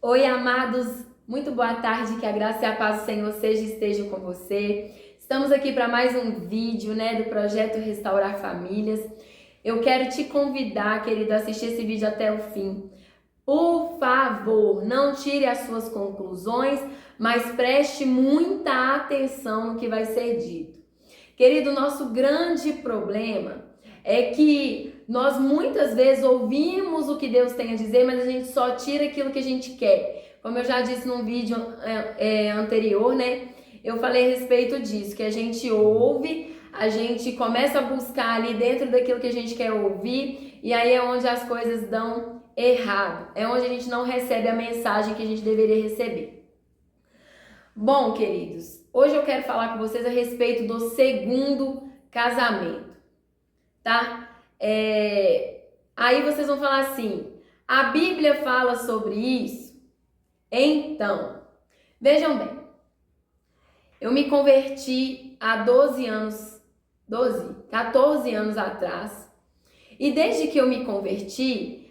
Oi, amados, muito boa tarde, que a graça e a paz do Senhor estejam com você. Estamos aqui para mais um vídeo, do projeto Restaurar Famílias. Eu quero te convidar, querido, a assistir esse vídeo até o fim. Por favor, não tire as suas conclusões, mas preste muita atenção no que vai ser dito. Querido, nosso grande problema é que nós muitas vezes ouvimos o que Deus tem a dizer, mas a gente só tira aquilo que a gente quer. Como eu já disse num vídeo anterior, eu falei a respeito disso, que a gente ouve, a gente começa a buscar ali dentro daquilo que a gente quer ouvir, e aí é onde as coisas dão errado, é onde a gente não recebe a mensagem que a gente deveria receber. Bom, queridos, hoje eu quero falar com vocês a respeito do segundo casamento, tá? Aí vocês vão falar assim, a Bíblia fala sobre isso? Então, vejam bem, eu me converti há 14 anos atrás, e desde que eu me converti,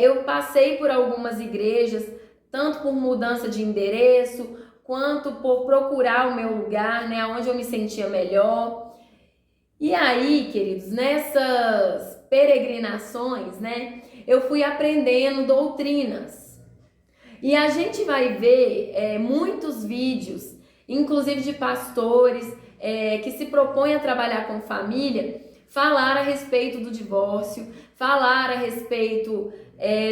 eu passei por algumas igrejas, tanto por mudança de endereço, quanto por procurar o meu lugar, onde eu me sentia melhor. E aí, queridos, nessas peregrinações, eu fui aprendendo doutrinas. E a gente vai ver muitos vídeos, inclusive de pastores que se propõem a trabalhar com família, falar a respeito do divórcio, falar a respeito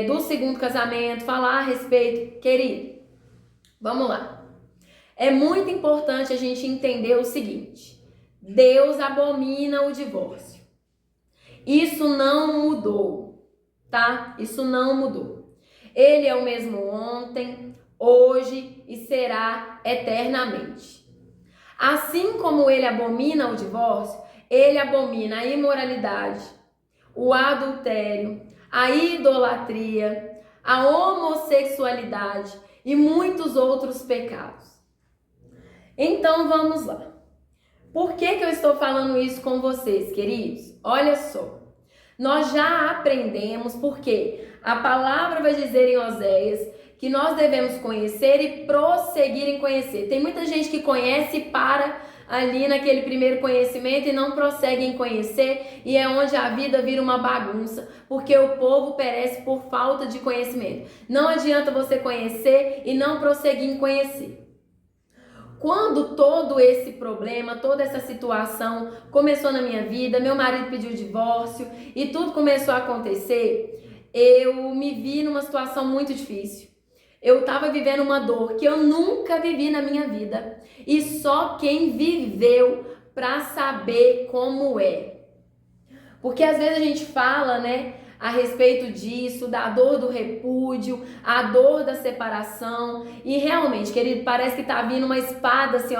do segundo casamento, falar a respeito... Querido, vamos lá. É muito importante a gente entender o seguinte: Deus abomina o divórcio. Isso não mudou, tá? Isso não mudou. Ele é o mesmo ontem, hoje e será eternamente. Assim como ele abomina o divórcio, ele abomina a imoralidade, o adultério, a idolatria, a homossexualidade e muitos outros pecados. Então vamos lá. Por que eu estou falando isso com vocês, queridos? Olha só, nós já aprendemos, porque a palavra vai dizer em Oséias que nós devemos conhecer e prosseguir em conhecer. Tem muita gente que conhece e para ali naquele primeiro conhecimento e não prossegue em conhecer, e é onde a vida vira uma bagunça, porque o povo perece por falta de conhecimento. Não adianta você conhecer e não prosseguir em conhecer. Quando todo esse problema, toda essa situação começou na minha vida, meu marido pediu divórcio e tudo começou a acontecer, eu me vi numa situação muito difícil. Eu estava vivendo uma dor que eu nunca vivi na minha vida, e só quem viveu para saber como é. Porque às vezes a gente fala, a respeito disso, da dor do repúdio, a dor da separação, e realmente, querido, parece que tá vindo uma espada assim,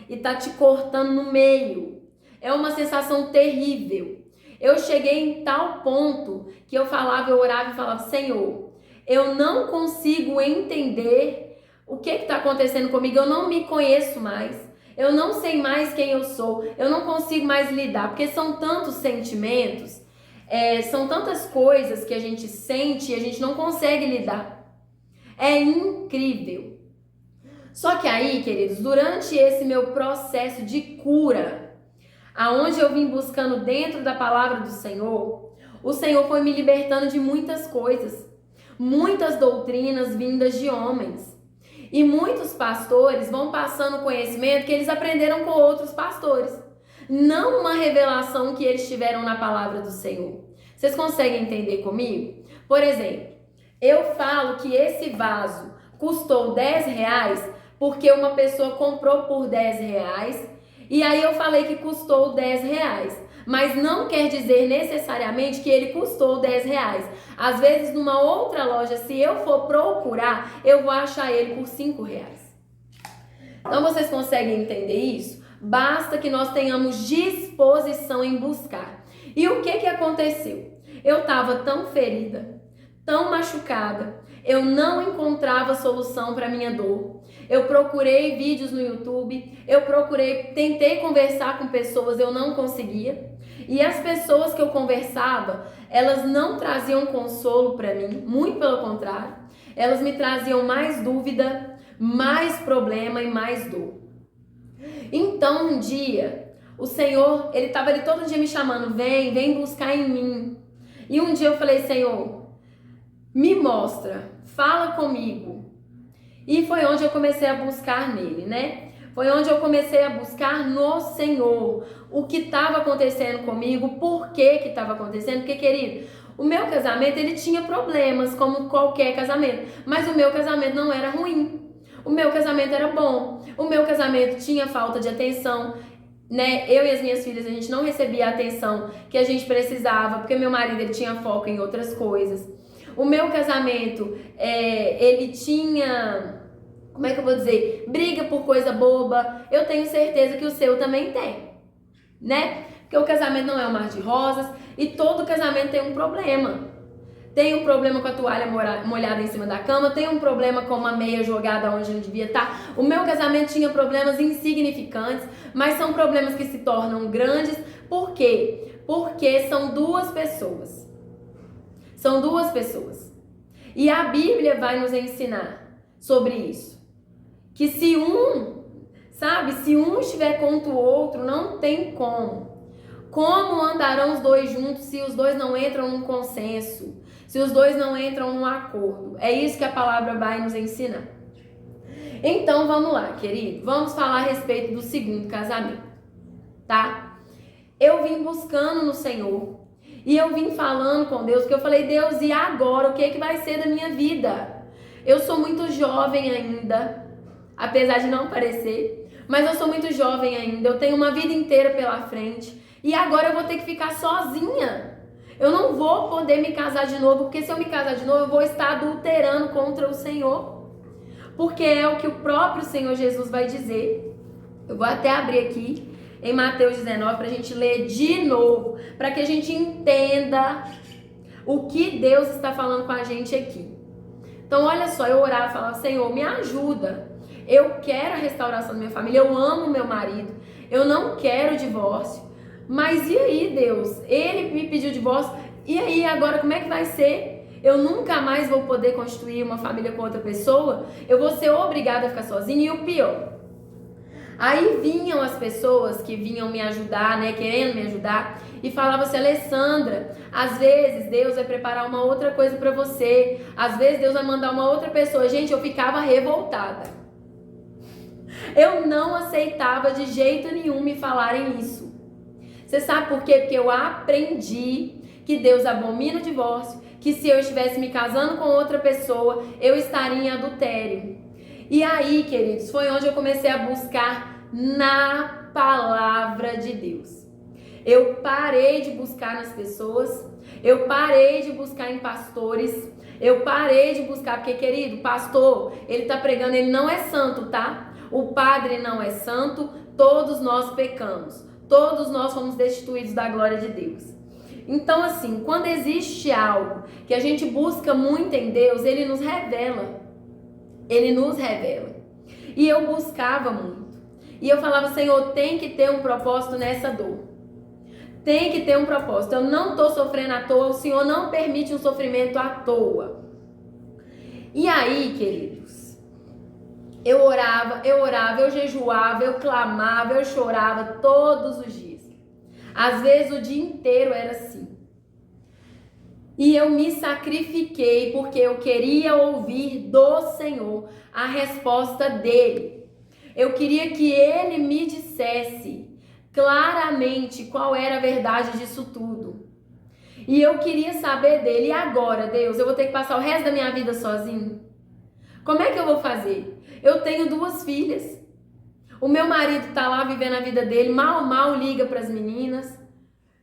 e tá te cortando no meio. É uma sensação terrível. Eu cheguei em tal ponto que eu orava e falava: Senhor, eu não consigo entender o que está acontecendo comigo, eu não me conheço mais. Eu não sei mais quem eu sou, eu não consigo mais lidar, porque são tantos sentimentos, são tantas coisas que a gente sente e a gente não consegue lidar. É incrível. Só que aí, queridos, durante esse meu processo de cura, aonde eu vim buscando dentro da palavra do Senhor, o Senhor foi me libertando de muitas coisas, muitas doutrinas vindas de homens. E muitos pastores vão passando conhecimento que eles aprenderam com outros pastores, não uma revelação que eles tiveram na palavra do Senhor. Vocês conseguem entender comigo? Por exemplo, eu falo que esse vaso custou R$10 porque uma pessoa comprou por R$10, e aí eu falei que custou R$10. Mas não quer dizer necessariamente que ele custou R$10. Às vezes, numa outra loja, se eu for procurar, eu vou achar ele por R$5. Então, vocês conseguem entender isso? Basta que nós tenhamos disposição em buscar. E o que aconteceu? Eu estava tão ferida, tão machucada, eu não encontrava solução para minha dor. Eu procurei vídeos no YouTube, tentei conversar com pessoas, eu não conseguia. E as pessoas que eu conversava, elas não traziam consolo para mim, muito pelo contrário. elas me traziam mais dúvida, mais problema e mais dor. Então um dia, o Senhor, ele estava ali todo dia me chamando, vem buscar em mim. E um dia eu falei, Senhor, me mostra, fala comigo. E foi onde eu comecei a buscar nele, né? Foi onde eu comecei a buscar no Senhor o que estava acontecendo comigo, por que estava acontecendo, porque, querido, o meu casamento, ele tinha problemas, como qualquer casamento, mas o meu casamento não era ruim, o meu casamento era bom, o meu casamento tinha falta de atenção, né? Eu e as minhas filhas, a gente não recebia a atenção que a gente precisava, porque meu marido, ele tinha foco em outras coisas. O meu casamento, ele tinha... Como é que eu vou dizer? Briga por coisa boba. Eu tenho certeza que o seu também tem, né? Porque o casamento não é um mar de rosas e todo casamento tem um problema. Tem um problema com a toalha molhada em cima da cama, tem um problema com uma meia jogada onde não devia estar. O meu casamento tinha problemas insignificantes, mas são problemas que se tornam grandes. Por quê? Porque são duas pessoas. São duas pessoas. E a Bíblia vai nos ensinar sobre isso. Que se um estiver contra o outro, não tem como. Como andarão os dois juntos se os dois não entram num consenso? Se os dois não entram num acordo? É isso que a palavra vai nos ensinar. Então, vamos lá, querido. Vamos falar a respeito do segundo casamento, tá? Eu vim buscando no Senhor. E eu vim falando com Deus, porque eu falei, Deus, e agora? O que é que vai ser da minha vida? Eu sou muito jovem ainda, apesar de não parecer, mas eu sou muito jovem ainda, eu tenho uma vida inteira pela frente, e agora eu vou ter que ficar sozinha. Eu não vou poder me casar de novo, porque se eu me casar de novo, eu vou estar adulterando contra o Senhor, porque é o que o próprio Senhor Jesus vai dizer. Eu vou até abrir aqui em Mateus 19 para a gente ler de novo, para que a gente entenda o que Deus está falando com a gente aqui. Então olha só, eu orava e falava, Senhor, me ajuda. Eu quero a restauração da minha família, eu amo meu marido, eu não quero divórcio. Mas e aí, Deus? Ele me pediu divórcio, e aí, agora como é que vai ser? Eu nunca mais vou poder constituir uma família com outra pessoa? Eu vou ser obrigada a ficar sozinha? E o pior, aí vinham as pessoas que vinham me ajudar, né, querendo me ajudar, e falavam assim, Alessandra, às vezes Deus vai preparar uma outra coisa pra você, às vezes Deus vai mandar uma outra pessoa. Gente, eu ficava revoltada. Eu não aceitava de jeito nenhum me falarem isso. Você sabe por quê? Porque eu aprendi que Deus abomina o divórcio, que se eu estivesse me casando com outra pessoa, eu estaria em adultério. E aí, queridos, foi onde eu comecei a buscar na palavra de Deus. Eu parei de buscar nas pessoas, eu parei de buscar em pastores, eu parei de buscar, porque, querido, pastor, ele tá pregando, ele não é santo, tá? O padre não é santo, todos nós pecamos, todos nós fomos destituídos da glória de Deus. Então, assim, quando existe algo que a gente busca muito em Deus, Ele nos revela. Ele nos revela. E eu buscava muito. E eu falava, Senhor, tem que ter um propósito nessa dor. Tem que ter um propósito. Eu não estou sofrendo à toa, o Senhor não permite um sofrimento à toa. E aí, queridos, eu orava, eu jejuava, eu clamava, eu chorava todos os dias. Às vezes o dia inteiro era assim. E eu me sacrifiquei porque eu queria ouvir do Senhor a resposta dele. Eu queria que ele me dissesse claramente qual era a verdade disso tudo. E eu queria saber dele. E agora, Deus, eu vou ter que passar o resto da minha vida sozinho? Como é que eu vou fazer? Eu tenho 2 filhas. O meu marido tá lá vivendo a vida dele, mal liga para as meninas.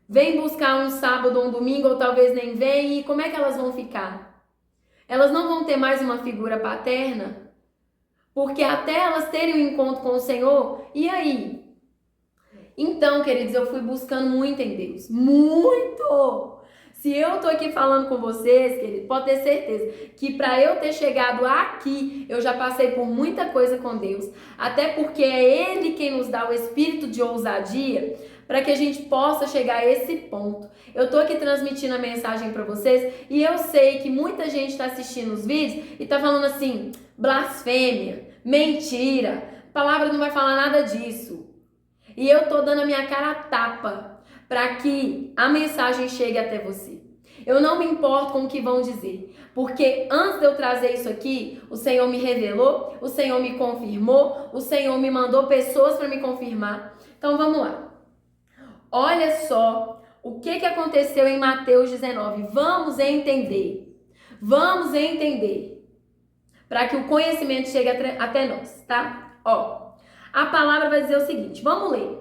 Vem buscar um sábado ou um domingo, ou talvez nem vem. E como é que elas vão ficar? Elas não vão ter mais uma figura paterna? Porque até elas terem um encontro com o Senhor, e aí? Então, queridos, eu fui buscando muito em Deus. Muito! Se eu tô aqui falando com vocês, querido, pode ter certeza que para eu ter chegado aqui, eu já passei por muita coisa com Deus. Até porque é Ele quem nos dá o espírito de ousadia para que a gente possa chegar a esse ponto. Eu tô aqui transmitindo a mensagem para vocês e eu sei que muita gente está assistindo os vídeos e tá falando assim, blasfêmia, mentira, a palavra não vai falar nada disso. E eu tô dando a minha cara a tapa para que a mensagem chegue até você. Eu não me importo com o que vão dizer, porque antes de eu trazer isso aqui, o Senhor me revelou, o Senhor me confirmou, o Senhor me mandou pessoas para me confirmar. Então vamos lá. Olha só o que aconteceu em Mateus 19. Vamos entender. Vamos entender. Para que o conhecimento chegue até nós, tá? Ó, a palavra vai dizer o seguinte, vamos ler.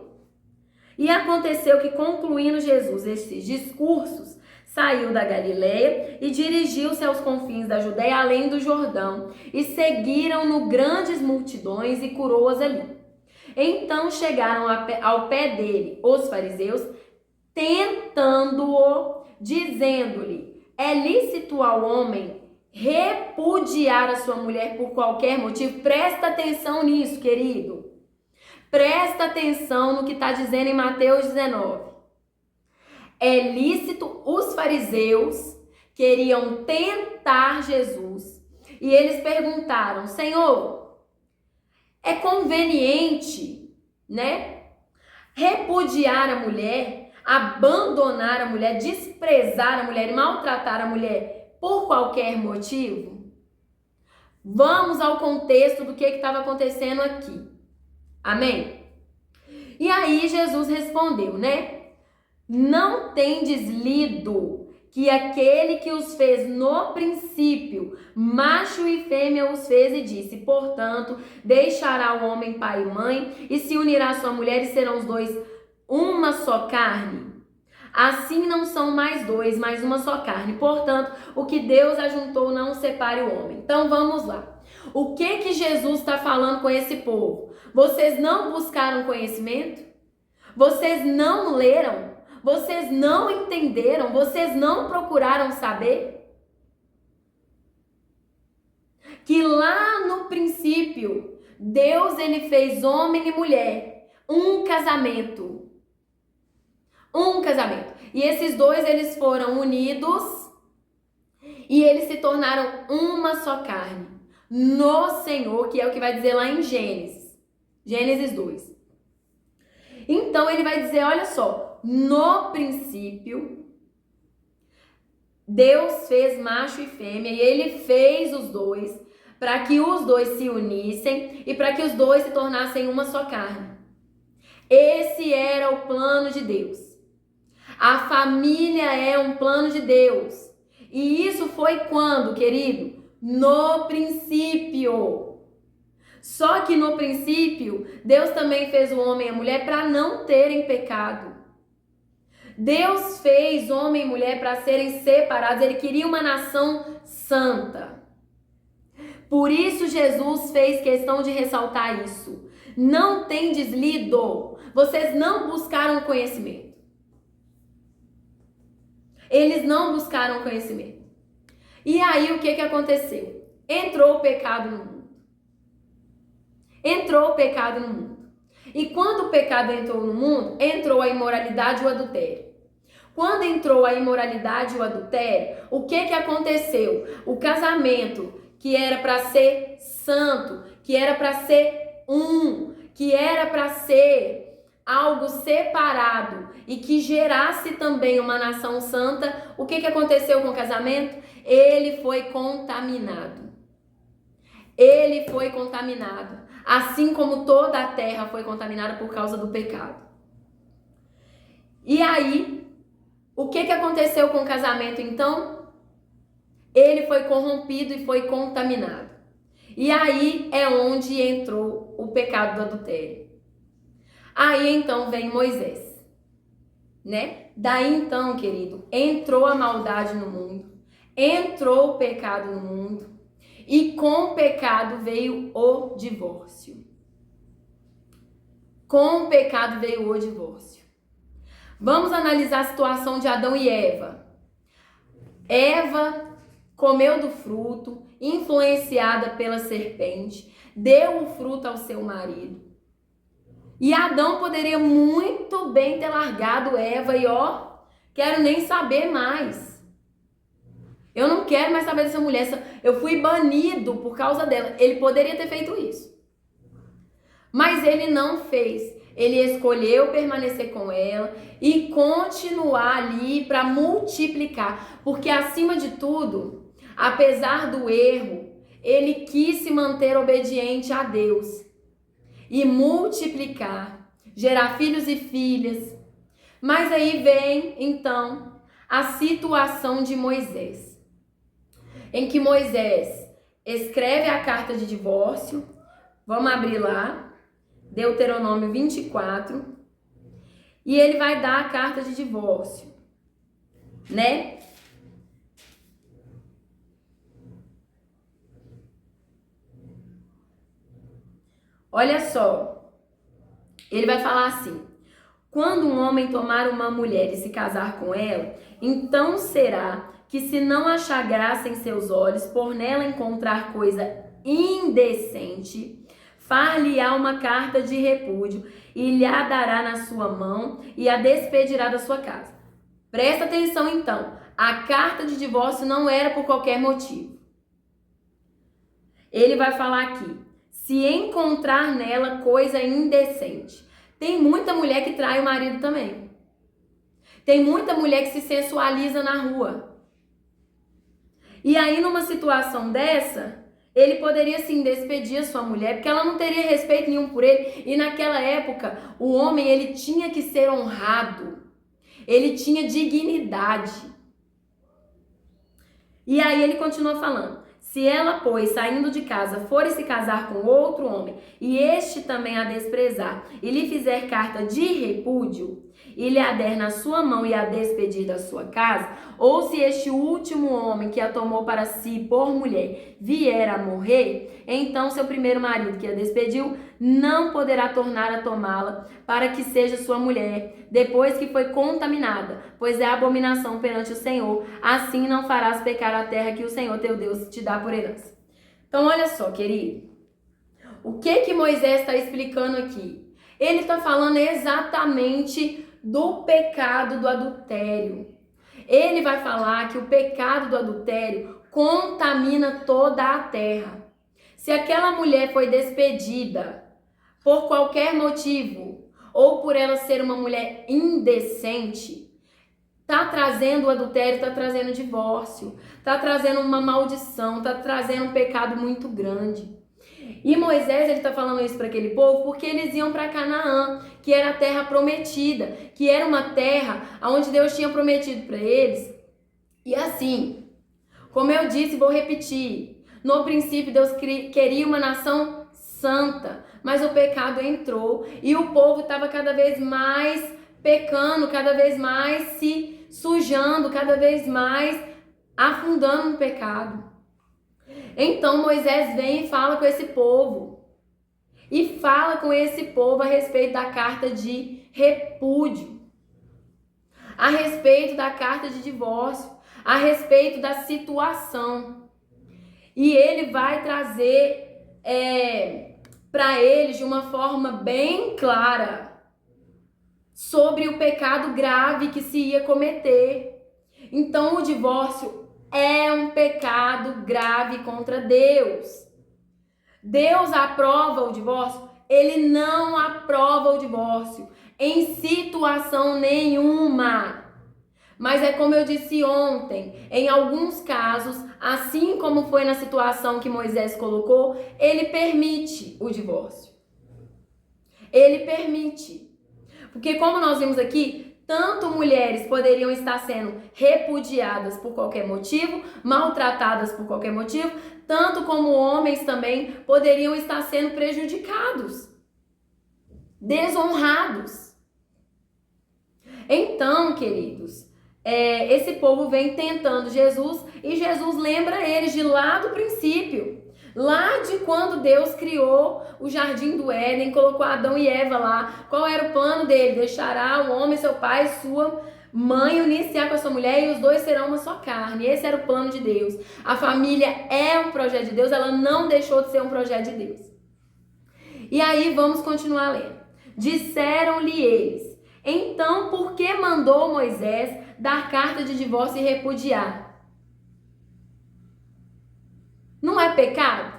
E aconteceu que, concluindo Jesus esses discursos, saiu da Galileia e dirigiu-se aos confins da Judéia, além do Jordão, e seguiram-no grandes multidões e curou-as ali. Então chegaram ao pé dele os fariseus, tentando-o, dizendo-lhe, é lícito ao homem repudiar a sua mulher por qualquer motivo? Presta atenção nisso, querido. Presta atenção no que está dizendo em Mateus 19. É lícito, os fariseus queriam tentar Jesus e eles perguntaram, Senhor, é conveniente, né, repudiar a mulher, abandonar a mulher, desprezar a mulher e maltratar a mulher por qualquer motivo? Vamos ao contexto do que estava acontecendo aqui. Amém? E aí Jesus respondeu, né? Não tendes lido que aquele que os fez no princípio, macho e fêmea os fez e disse, portanto, deixará o homem pai e mãe e se unirá à sua mulher e serão os dois uma só carne? Assim não são mais dois, mas uma só carne. Portanto, o que Deus ajuntou não separe o homem. Então vamos lá. O que Jesus está falando com esse povo? Vocês não buscaram conhecimento? Vocês não leram? Vocês não entenderam? Vocês não procuraram saber? Que lá no princípio, Deus ele fez homem e mulher, um casamento. Um casamento. E esses dois eles foram unidos e eles se tornaram uma só carne. No Senhor, que é o que vai dizer lá em Gênesis. Gênesis 2. Então ele vai dizer, olha só, no princípio, Deus fez macho e fêmea e ele fez os dois para que os dois se unissem e para que os dois se tornassem uma só carne. Esse era o plano de Deus. A família é um plano de Deus. E isso foi quando, querido? No princípio. Só que no princípio, Deus também fez o homem e a mulher para não terem pecado. Deus fez homem e mulher para serem separados. Ele queria uma nação santa. Por isso Jesus fez questão de ressaltar isso. Não tendes lido. Vocês não buscaram conhecimento. Eles não buscaram conhecimento. E aí o que aconteceu? Entrou o pecado no mundo. Entrou o pecado no mundo. E quando o pecado entrou no mundo, entrou a imoralidade e o adultério. Quando entrou a imoralidade e o adultério, o que aconteceu? O casamento, que era para ser santo, que era para ser que era para ser algo separado e que gerasse também uma nação santa, o que aconteceu com o casamento? Ele foi contaminado. Ele foi contaminado. Assim como toda a terra foi contaminada por causa do pecado. E aí, o que aconteceu com o casamento então? Ele foi corrompido e foi contaminado. E aí é onde entrou o pecado do adultério. Aí então vem Moisés, né? Daí então, querido, entrou a maldade no mundo, entrou o pecado no mundo. E com o pecado veio o divórcio. Com o pecado veio o divórcio. Vamos analisar a situação de Adão e Eva. Eva comeu do fruto, influenciada pela serpente, deu o fruto ao seu marido. E Adão poderia muito bem ter largado Eva e quero nem saber mais. Eu não quero mais saber dessa mulher. Eu fui banido por causa dela. Ele poderia ter feito isso. Mas ele não fez. Ele escolheu permanecer com ela e continuar ali para multiplicar. Porque acima de tudo, apesar do erro, ele quis se manter obediente a Deus e multiplicar, gerar filhos e filhas. Mas aí vem, então, a situação de Moisés, em que Moisés escreve a carta de divórcio. Vamos abrir lá, Deuteronômio 24, e ele vai dar a carta de divórcio, né? Olha só, ele vai falar assim: quando um homem tomar uma mulher e se casar com ela, então será que, se não achar graça em seus olhos, por nela encontrar coisa indecente, far-lhe-á uma carta de repúdio e lhe a dará na sua mão e a despedirá da sua casa. Presta atenção então, a carta de divórcio não era por qualquer motivo. Ele vai falar aqui: se encontrar nela coisa indecente. Tem muita mulher que trai o marido também. Tem muita mulher que se sensualiza na rua. E aí, numa situação dessa, ele poderia sim despedir a sua mulher, porque ela não teria respeito nenhum por ele. E naquela época, o homem, ele tinha que ser honrado. Ele tinha dignidade. E aí ele continua falando: se ela, pois, saindo de casa, for se casar com outro homem, e este também a desprezar, e lhe fizer carta de repúdio, e lhe a der na sua mão e a despedir da sua casa, ou se este último homem que a tomou para si por mulher vier a morrer, então seu primeiro marido que a despediu não poderá tornar a tomá-la para que seja sua mulher, depois que foi contaminada, pois é abominação perante o Senhor. Assim não farás pecar a terra que o Senhor teu Deus te dá por herança. Então olha só, querido, o que Moisés está explicando aqui? Ele está falando exatamente do pecado do adultério. Ele vai falar que o pecado do adultério contamina toda a terra. Se aquela mulher foi despedida por qualquer motivo, ou por ela ser uma mulher indecente, tá trazendo o adultério, tá trazendo divórcio, tá trazendo uma maldição, tá trazendo um pecado muito grande. E Moisés, ele tá falando isso para aquele povo porque eles iam para Canaã, que era a terra prometida, que era uma terra onde Deus tinha prometido para eles. E assim, como eu disse, vou repetir, no princípio Deus queria uma nação santa, mas o pecado entrou e o povo estava cada vez mais pecando, cada vez mais se sujando, cada vez mais afundando no pecado. Então Moisés vem e fala com esse povo. E fala com esse povo a respeito da carta de repúdio, a respeito da carta de divórcio, a respeito da situação. E ele vai trazer para eles de uma forma bem clara sobre o pecado grave que se ia cometer. Então o divórcio é um pecado grave contra Deus. Deus aprova o divórcio? Ele não aprova o divórcio em situação nenhuma. Mas é como eu disse ontem, em alguns casos, assim como foi na situação que Moisés colocou, ele permite o divórcio. Ele permite. Porque como nós vimos aqui, tanto mulheres poderiam estar sendo repudiadas por qualquer motivo, maltratadas por qualquer motivo, tanto como homens também poderiam estar sendo prejudicados, desonrados. Então, queridos, esse povo vem tentando Jesus e Jesus lembra eles de lá do princípio. Lá de quando Deus criou o jardim do Éden, colocou Adão e Eva lá. Qual era o plano dele? Deixará o homem, seu pai, sua mãe, unir-se-á com a sua mulher e os dois serão uma só carne. Esse era o plano de Deus. A família é um projeto de Deus, ela não deixou de ser um projeto de Deus. E aí vamos continuar lendo. Disseram-lhe eles: então por que mandou Moisés dar carta de divórcio e repudiar? Não é pecado?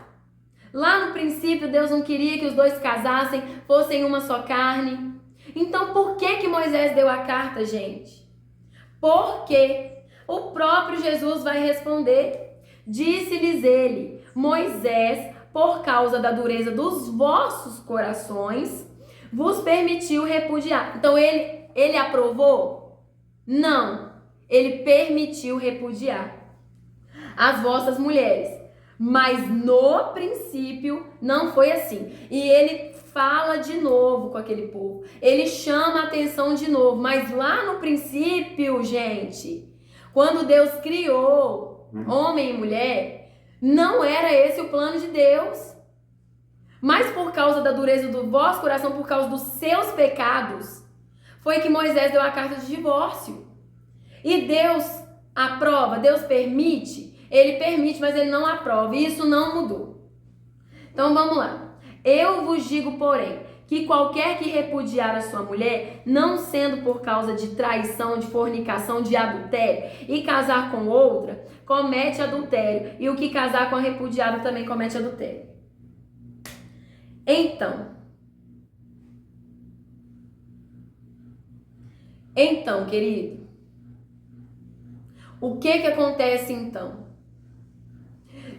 Lá no princípio, Deus não queria que os dois casassem, fossem uma só carne. Então, por que Moisés deu a carta, gente? Porque o próprio Jesus vai responder. Disse-lhes ele: Moisés, por causa da dureza dos vossos corações, vos permitiu repudiar. Então, ele aprovou? Não. Ele permitiu repudiar as vossas mulheres. Mas no princípio não foi assim. E ele fala de novo com aquele povo. Ele chama a atenção de novo. Mas lá no princípio, gente, quando Deus criou homem e mulher, não era esse o plano de Deus. Mas por causa da dureza do vosso coração, por causa dos seus pecados, foi que Moisés deu a carta de divórcio. E Deus aprova, Deus permite. Ele permite, mas ele não aprova. E isso não mudou. Então vamos lá. Eu vos digo, porém, que qualquer que repudiar a sua mulher, não sendo por causa de traição, de fornicação, de adultério, e casar com outra, comete adultério. E o que casar com a repudiada também comete adultério. Então, querido, o que acontece então?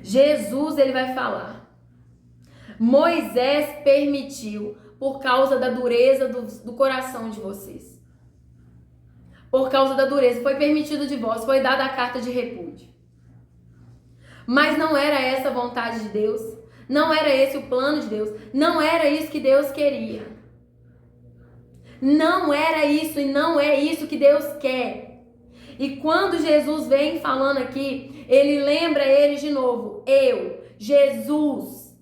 Jesus, ele vai falar. Moisés permitiu por causa da dureza do coração de vocês. Por causa da dureza. Foi permitido o divórcio, foi dada a carta de repúdio. Mas não era essa a vontade de Deus. Não era esse o plano de Deus. Não era isso que Deus queria. Não era isso e não é isso que Deus quer. E quando Jesus vem falando aqui, ele lembra eles de novo. Eu, Jesus,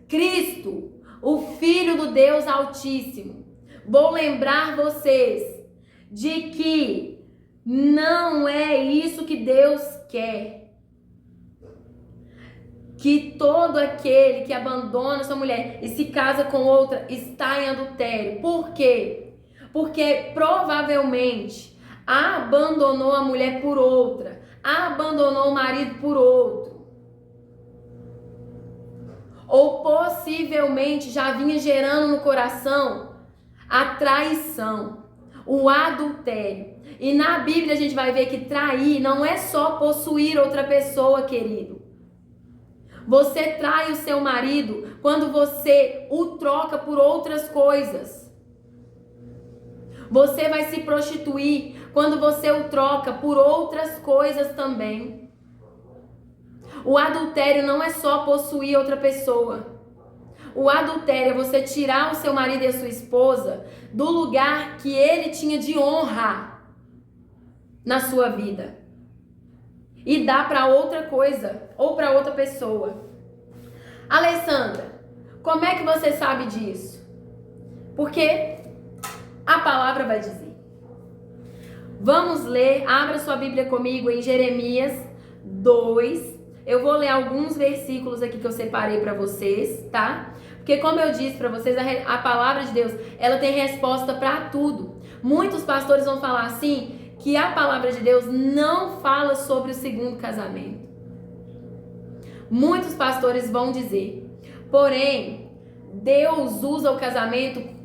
Cristo, o Filho do Deus Altíssimo, vou lembrar vocês de que não é isso que Deus quer. Que todo aquele que abandona sua mulher e se casa com outra está em adultério. Por quê? Porque provavelmente abandonou a mulher por outra, abandonou o marido por outro, ou possivelmente já vinha gerando no coração a traição, o adultério. E na Bíblia a gente vai ver que trair não é só possuir outra pessoa, querido. Você trai o seu marido quando você o troca por outras coisas. Você vai se prostituir quando você o troca por outras coisas também. O adultério não é só possuir outra pessoa. O adultério é você tirar o seu marido e a sua esposa do lugar que ele tinha de honra na sua vida e dar para outra coisa ou para outra pessoa. Alessandra, como é que você sabe disso? Porque a palavra vai dizer. Vamos ler, abra sua Bíblia comigo em Jeremias 2. Eu vou ler alguns versículos aqui que eu separei para vocês, tá? Porque como eu disse para vocês, a palavra de Deus, ela tem resposta para tudo. Muitos pastores vão falar assim, que a palavra de Deus não fala sobre o segundo casamento. Muitos pastores vão dizer, porém, Deus usa o casamento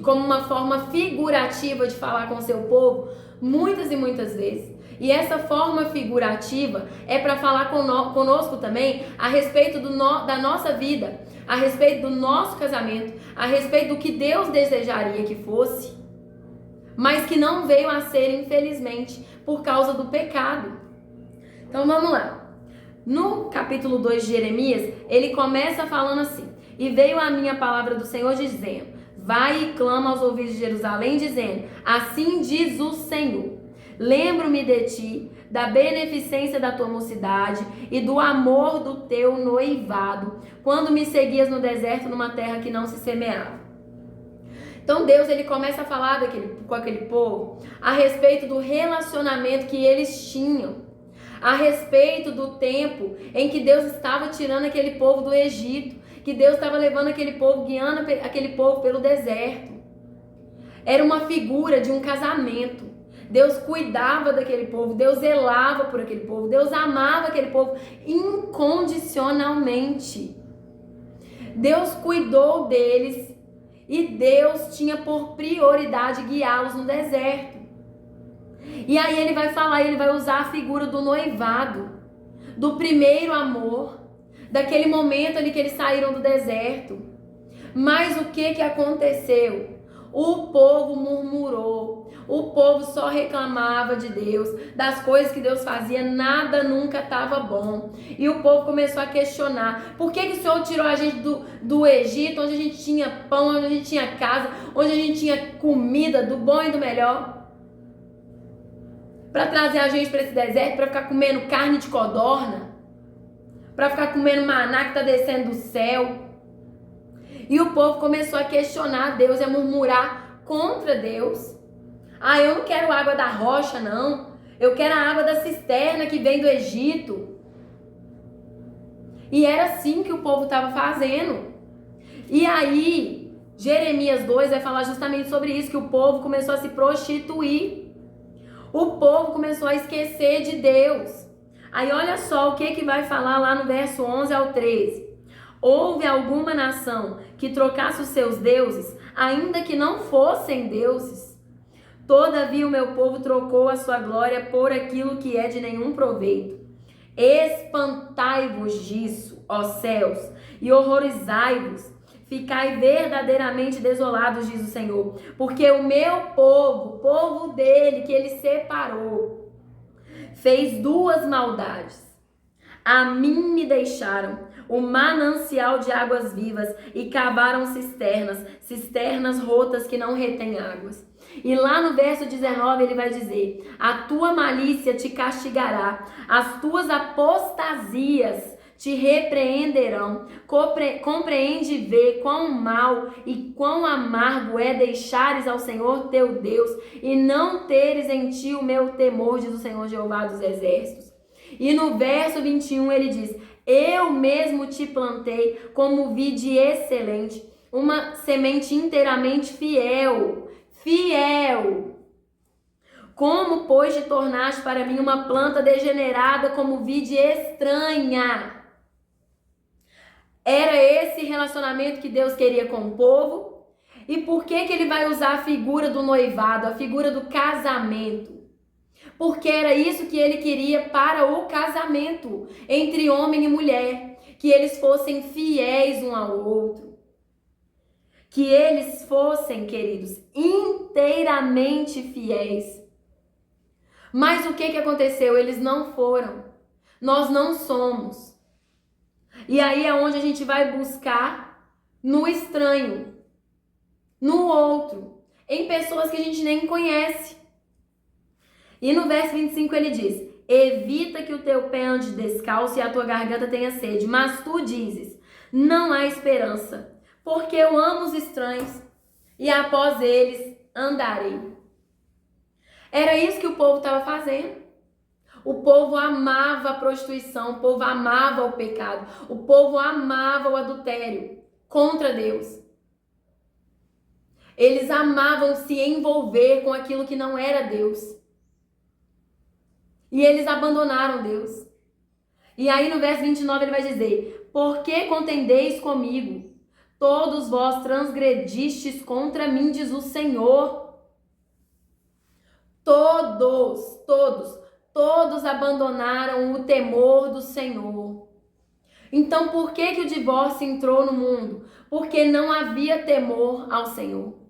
como uma forma figurativa de falar com o seu povo muitas e muitas vezes. E essa forma figurativa é para falar conosco também a respeito da nossa vida, a respeito do nosso casamento, a respeito do que Deus desejaria que fosse, mas que não veio a ser, infelizmente, por causa do pecado. Então vamos lá. No capítulo 2 de Jeremias, ele começa falando assim: e veio a minha palavra do Senhor dizendo, vai e clama aos ouvidos de Jerusalém, dizendo, assim diz o Senhor, lembro-me de ti, da beneficência da tua mocidade e do amor do teu noivado, quando me seguias no deserto, numa terra que não se semeava. Então Deus, ele começa a falar com aquele povo a respeito do relacionamento que eles tinham, a respeito do tempo em que Deus estava tirando aquele povo do Egito, que Deus estava levando aquele povo, guiando aquele povo pelo deserto. Era uma figura de um casamento. Deus cuidava daquele povo, Deus zelava por aquele povo, Deus amava aquele povo incondicionalmente. Deus cuidou deles e Deus tinha por prioridade guiá-los no deserto. E aí ele vai falar, ele vai usar a figura do noivado, do primeiro amor, daquele momento ali que eles saíram do deserto. Mas o que aconteceu? O povo murmurou, o povo só reclamava de Deus, das coisas que Deus fazia, nada nunca estava bom. E o povo começou a questionar, por que o Senhor tirou a gente do Egito, onde a gente tinha pão, onde a gente tinha casa, onde a gente tinha comida do bom e do melhor, para trazer a gente para esse deserto, para ficar comendo carne de codorna, para ficar comendo maná que está descendo do céu. E o povo começou a questionar Deus e a murmurar contra Deus. Ah, eu não quero água da rocha, não. Eu quero a água da cisterna que vem do Egito. E era assim que o povo estava fazendo. E aí, Jeremias 2 vai falar justamente sobre isso, que o povo começou a se prostituir. O povo começou a esquecer de Deus. Aí olha só o que vai falar lá no verso 11 ao 13. Houve alguma nação que trocasse os seus deuses, ainda que não fossem deuses? Todavia o meu povo trocou a sua glória por aquilo que é de nenhum proveito. Espantai-vos disso, ó céus, e horrorizai-vos. Ficai verdadeiramente desolados, diz o Senhor, porque o meu povo, o povo dele que ele separou, fez duas maldades. A mim me deixaram o manancial de águas vivas e cavaram cisternas rotas que não retêm águas. E lá no verso 19 ele vai dizer: a tua malícia te castigará, as tuas apostasias te repreenderão. Compreende e vê quão mal e quão amargo é deixares ao Senhor teu Deus e não teres em ti o meu temor, diz o Senhor Jeová dos exércitos. E no verso 21 ele diz: eu mesmo te plantei como vide excelente, uma semente inteiramente fiel. Como, pois, te tornaste para mim uma planta degenerada como vide estranha? Era esse relacionamento que Deus queria com o povo. E por que ele vai usar a figura do noivado, a figura do casamento? Porque era isso que ele queria para o casamento entre homem e mulher, que eles fossem fiéis um ao outro, que eles fossem, queridos, inteiramente fiéis. Mas o que aconteceu? Eles não foram, nós não somos. E aí é onde a gente vai buscar no estranho, no outro, em pessoas que a gente nem conhece. E no verso 25 ele diz: evita que o teu pé ande descalço e a tua garganta tenha sede. Mas tu dizes: não há esperança, porque eu amo os estranhos e após eles andarei. Era isso que o povo estava fazendo. O povo amava a prostituição, o povo amava o pecado, o povo amava o adultério contra Deus. Eles amavam se envolver com aquilo que não era Deus. E eles abandonaram Deus. E aí no verso 29 ele vai dizer: por que contendeis comigo? Todos vós transgredistes contra mim, diz o Senhor. Todos abandonaram o temor do Senhor. Então por que o divórcio entrou no mundo? Porque não havia temor ao Senhor.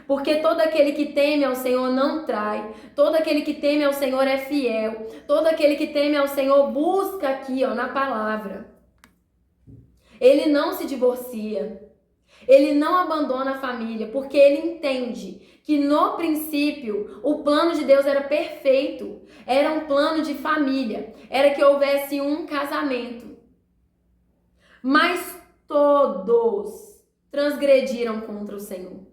Porque todo aquele que teme ao Senhor não trai. Todo aquele que teme ao Senhor é fiel. Todo aquele que teme ao Senhor busca aqui, na palavra. Ele não se divorcia. Ele não abandona a família, porque ele entende que no princípio o plano de Deus era perfeito. Era um plano de família. Era que houvesse um casamento. Mas todos transgrediram contra o Senhor.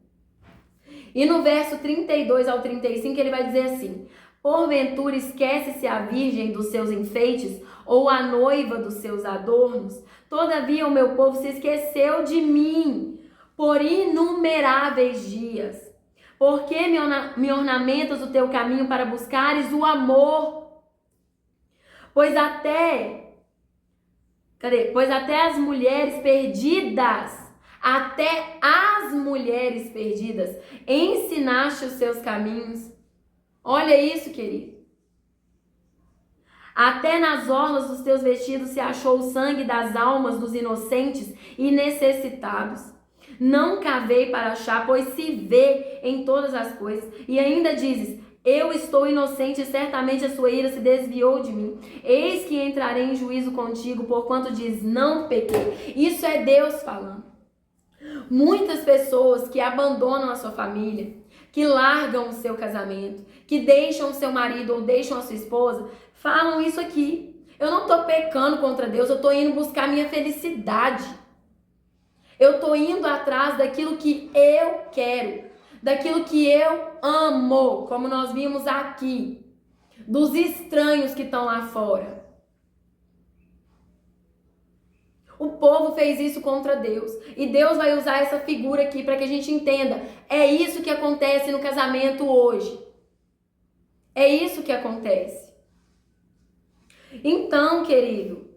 E no verso 32 ao 35 ele vai dizer assim: porventura esquece-se a virgem dos seus enfeites, ou a noiva dos seus adornos? Todavia o meu povo se esqueceu de mim por inumeráveis dias. Por que me ornamentas o teu caminho para buscares o amor? Pois até as mulheres perdidas, ensinaste os seus caminhos. Olha isso, querido. Até nas orlas dos teus vestidos se achou o sangue das almas dos inocentes e necessitados. Não cavei para achar, pois se vê em todas as coisas. E ainda dizes, eu estou inocente e certamente a sua ira se desviou de mim. Eis que entrarei em juízo contigo, porquanto diz, não pequei. Isso é Deus falando. Muitas pessoas que abandonam a sua família, que largam o seu casamento, que deixam o seu marido ou deixam a sua esposa, falam isso aqui. Eu não estou pecando contra Deus, eu estou indo buscar minha felicidade. Eu estou indo atrás daquilo que eu quero, daquilo que eu amo, como nós vimos aqui, dos estranhos que estão lá fora. O povo fez isso contra Deus. E Deus vai usar essa figura aqui para que a gente entenda. É isso que acontece no casamento hoje. É isso que acontece. Então, querido,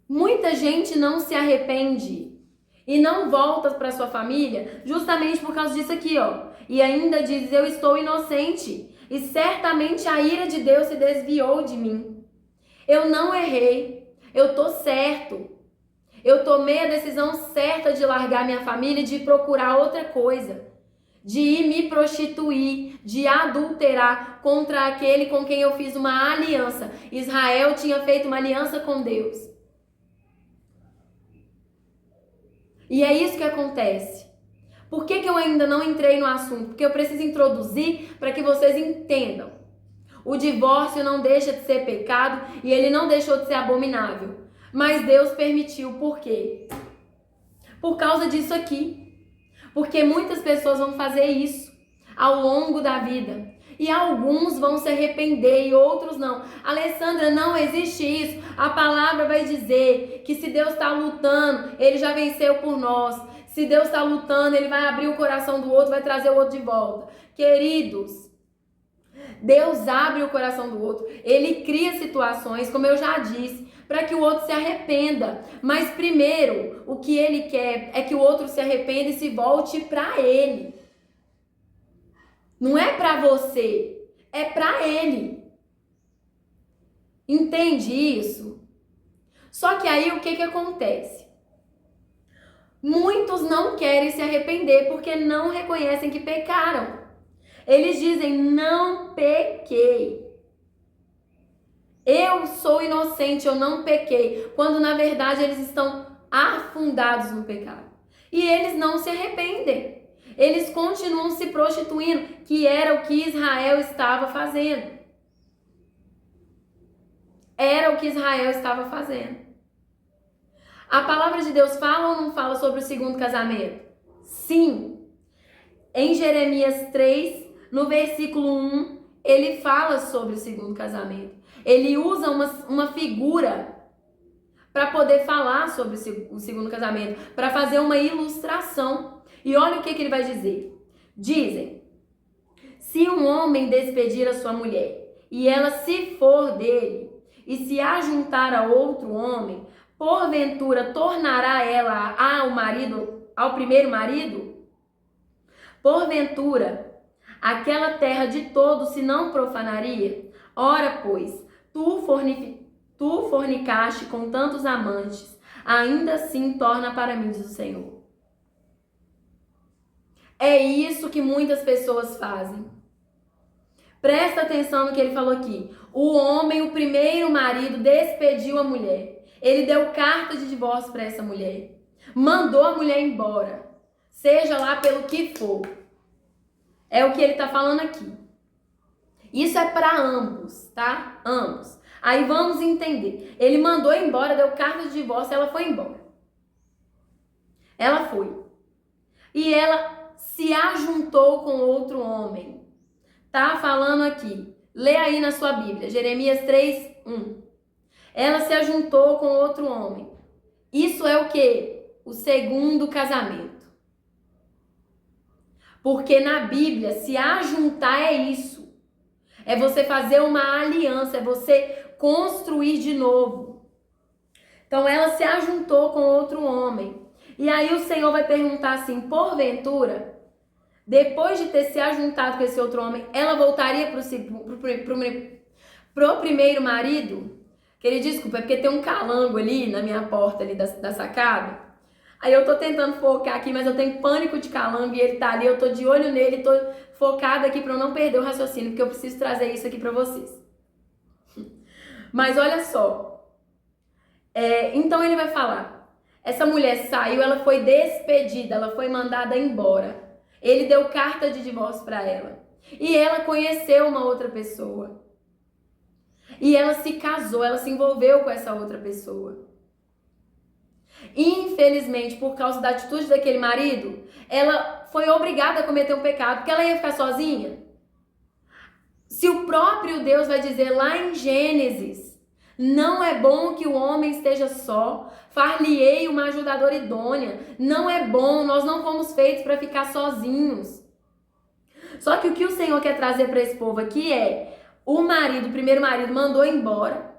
muita gente não se arrepende e não volta para sua família justamente por causa disso aqui, ó. E ainda diz, eu estou inocente e certamente a ira de Deus se desviou de mim. Eu não errei, eu tô certo. Eu tomei a decisão certa de largar minha família e de procurar outra coisa. De ir me prostituir, de adulterar contra aquele com quem eu fiz uma aliança. Israel tinha feito uma aliança com Deus. E é isso que acontece. Por que eu ainda não entrei no assunto? Porque eu preciso introduzir para que vocês entendam. O divórcio não deixa de ser pecado e ele não deixou de ser abominável. Mas Deus permitiu, por quê? Por causa disso aqui. Porque muitas pessoas vão fazer isso ao longo da vida. E alguns vão se arrepender e outros não. Alessandra, não existe isso. A palavra vai dizer que se Deus está lutando, Ele já venceu por nós. Se Deus está lutando, Ele vai abrir o coração do outro, vai trazer o outro de volta. Queridos, Deus abre o coração do outro. Ele cria situações, como eu já disse, para que o outro se arrependa. Mas primeiro, o que ele quer é que o outro se arrependa e se volte para ele. Não é para você, é para ele. Entende isso? Só que aí o que acontece? Muitos não querem se arrepender porque não reconhecem que pecaram. Eles dizem, não pequei. Eu sou inocente, eu não pequei. Quando na verdade eles estão afundados no pecado. E eles não se arrependem. Eles continuam se prostituindo, que era o que Israel estava fazendo. Era o que Israel estava fazendo. A palavra de Deus fala ou não fala sobre o segundo casamento? Sim. Em Jeremias 3, no versículo 1, ele fala sobre o segundo casamento. Ele usa uma figura para poder falar sobre o segundo casamento, para fazer uma ilustração. E olha o que ele vai dizer. Dizem, se um homem despedir a sua mulher e ela se for dele e se ajuntar a outro homem, porventura tornará ela ao primeiro marido? Porventura, aquela terra de todo se não profanaria? Ora, pois, tu fornicaste com tantos amantes, ainda assim torna para mim, diz o Senhor. É isso que muitas pessoas fazem. Presta atenção no que ele falou aqui. O homem, o primeiro marido, despediu a mulher. Ele deu carta de divórcio para essa mulher. Mandou a mulher embora. Seja lá pelo que for. É o que ele está falando aqui. Isso é para ambos, tá? Ambos. Aí vamos entender. Ele mandou embora, deu carta de divórcio, ela foi embora. Ela foi. E ela se ajuntou com outro homem. Tá falando aqui. Lê aí na sua Bíblia, Jeremias 3, 1. Ela se ajuntou com outro homem. Isso é o quê? O segundo casamento. Porque na Bíblia, se ajuntar é isso. É você fazer uma aliança, é você construir de novo. Então ela se ajuntou com outro homem. E aí o Senhor vai perguntar assim, porventura, depois de ter se ajuntado com esse outro homem, ela voltaria pro primeiro marido? Que ele, desculpa, é porque tem um calango ali na minha porta ali da sacada. Aí eu tô tentando focar aqui, mas eu tenho pânico de calango e ele tá ali, eu tô de olho nele, tô focada aqui pra eu não perder o raciocínio, porque eu preciso trazer isso aqui pra vocês. Mas olha só, então ele vai falar, essa mulher saiu, ela foi despedida, ela foi mandada embora. Ele deu carta de divórcio pra ela. E ela conheceu uma outra pessoa. E ela se casou, ela se envolveu com essa outra pessoa. Infelizmente, por causa da atitude daquele marido, ela foi obrigada a cometer um pecado, porque ela ia ficar sozinha. Se o próprio Deus vai dizer lá em Gênesis, não é bom que o homem esteja só, far-lhe-ei uma ajudadora idônea. Não é bom, nós não fomos feitos para ficar sozinhos. Só que o que o Senhor quer trazer para esse povo aqui é, o primeiro marido mandou embora,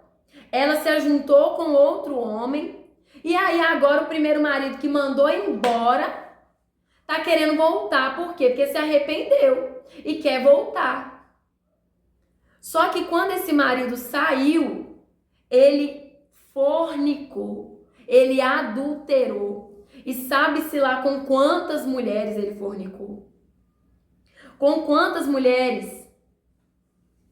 ela se ajuntou com outro homem, e aí agora o primeiro marido que mandou embora tá querendo voltar. Por quê? Porque se arrependeu e quer voltar. Só que quando esse marido saiu, ele fornicou, ele adulterou. E sabe-se lá com quantas mulheres ele fornicou. Com quantas mulheres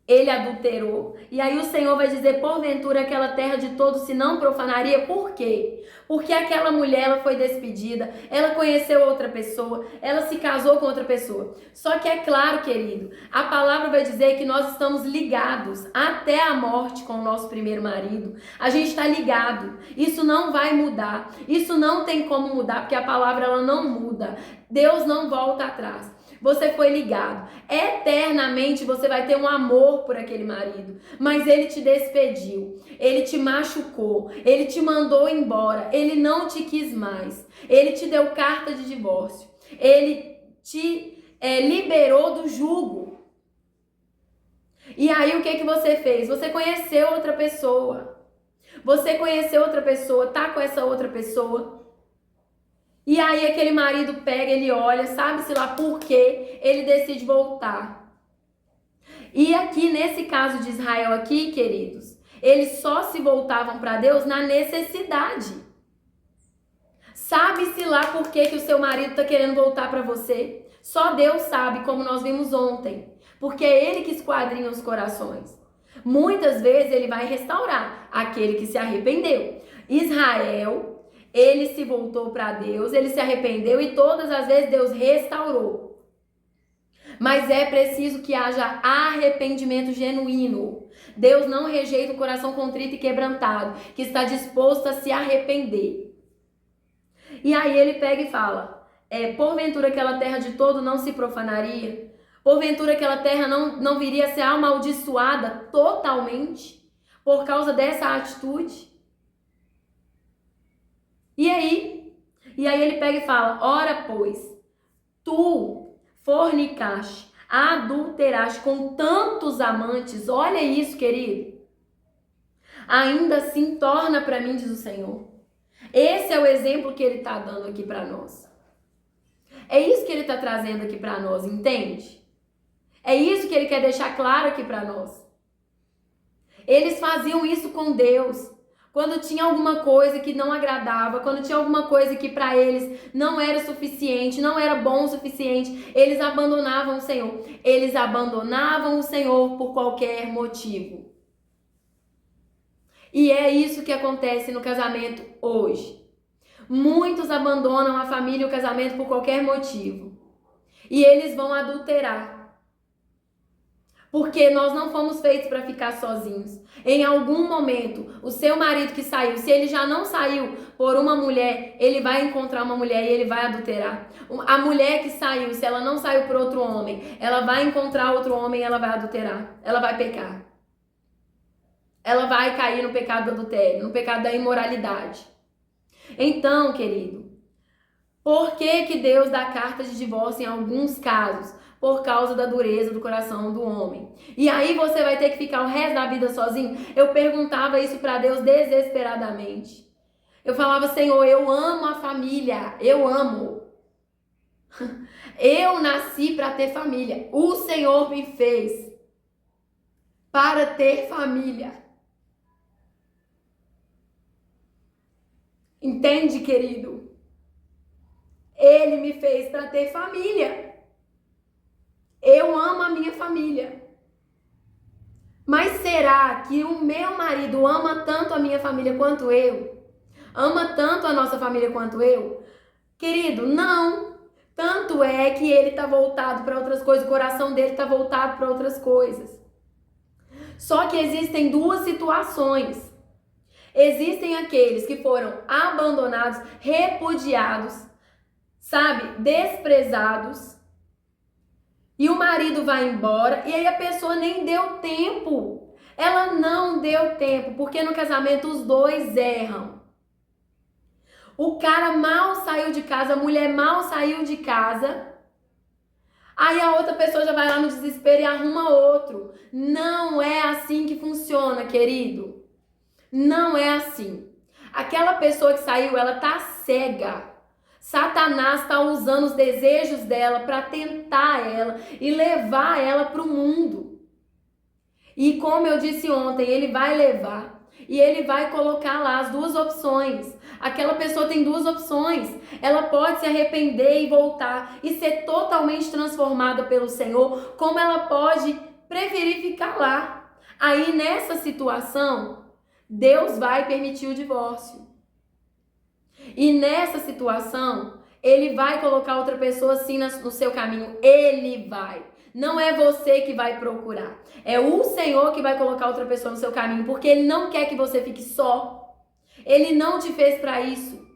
ele adulterou. E aí o Senhor vai dizer, porventura aquela terra de todos se não profanaria. Por quê? Porque aquela mulher, ela foi despedida, ela conheceu outra pessoa, ela se casou com outra pessoa. Só que é claro, querido, a palavra vai dizer que nós estamos ligados até a morte com o nosso primeiro marido. A gente está ligado. Isso não vai mudar. Isso não tem como mudar, porque a palavra ela não muda. Deus não volta atrás. Você foi ligado. Eternamente você vai ter um amor por aquele marido. Mas ele te despediu. Ele te machucou. Ele te mandou embora. Ele não te quis mais. Ele te deu carta de divórcio. Ele te liberou do jugo. E aí o que você fez? Você conheceu outra pessoa. Você conheceu outra pessoa, tá com essa outra pessoa. E aí aquele marido pega, ele olha, sabe-se lá por quê, ele decide voltar. E aqui, nesse caso de Israel aqui, queridos, eles só se voltavam para Deus na necessidade. Sabe-se lá por que o seu marido está querendo voltar para você? Só Deus sabe, como nós vimos ontem. Porque é Ele que esquadrinha os corações. Muitas vezes Ele vai restaurar aquele que se arrependeu. Israel, ele se voltou para Deus, ele se arrependeu e todas as vezes Deus restaurou. Mas é preciso que haja arrependimento genuíno. Deus não rejeita o coração contrito e quebrantado, que está disposto a se arrepender. E aí ele pega e fala, porventura aquela terra de todo não se profanaria? Porventura aquela terra não viria a ser amaldiçoada totalmente por causa dessa atitude? E aí ele pega e fala, ora pois, tu fornicaste, adulteraste com tantos amantes, olha isso, querido. Ainda assim torna para mim, diz o Senhor. Esse é o exemplo que ele está dando aqui para nós. É isso que ele está trazendo aqui para nós, entende? É isso que ele quer deixar claro aqui para nós. Eles faziam isso com Deus. Quando tinha alguma coisa que não agradava, quando tinha alguma coisa que para eles não era suficiente, não era bom o suficiente, eles abandonavam o Senhor. Eles abandonavam o Senhor por qualquer motivo. E é isso que acontece no casamento hoje. Muitos abandonam a família e o casamento por qualquer motivo. E eles vão adulterar. Porque nós não fomos feitos para ficar sozinhos. Em algum momento, o seu marido que saiu, se ele já não saiu por uma mulher, ele vai encontrar uma mulher e ele vai adulterar. A mulher que saiu, se ela não saiu por outro homem, ela vai encontrar outro homem e ela vai adulterar. Ela vai pecar. Ela vai cair no pecado do adultério, no pecado da imoralidade. Então, querido, Por que Deus dá carta de divórcio em alguns casos? Por causa da dureza do coração do homem. E aí você vai ter que ficar o resto da vida sozinho? Eu perguntava isso para Deus desesperadamente. Eu falava, Senhor, eu amo a família, eu amo. Eu nasci para ter família. O Senhor me fez para ter família. Entende, querido? Ele me fez para ter família. Eu amo a minha família. Mas será que o meu marido ama tanto a minha família quanto eu? Ama tanto a nossa família quanto eu? Querido, não. Tanto é que ele está voltado para outras coisas, o coração dele está voltado para outras coisas. Só que existem duas situações. Existem aqueles que foram abandonados, repudiados, sabe, desprezados. E o marido vai embora e aí a pessoa nem deu tempo. Ela não deu tempo, porque no casamento os dois erram. O cara mal saiu de casa, a mulher mal saiu de casa. Aí a outra pessoa já vai lá no desespero e arruma outro. Não é assim que funciona, querido. Não é assim. Aquela pessoa que saiu, ela tá cega. Satanás está usando os desejos dela para tentar ela e levar ela para o mundo. E como eu disse ontem, ele vai levar e ele vai colocar lá as duas opções. Aquela pessoa tem duas opções. Ela pode se arrepender e voltar e ser totalmente transformada pelo Senhor, como ela pode preferir ficar lá. Aí nessa situação, Deus vai permitir o divórcio. E nessa situação, ele vai colocar outra pessoa assim no seu caminho. Ele vai. Não é você que vai procurar. É o Senhor que vai colocar outra pessoa no seu caminho, porque ele não quer que você fique só. Ele não te fez para isso.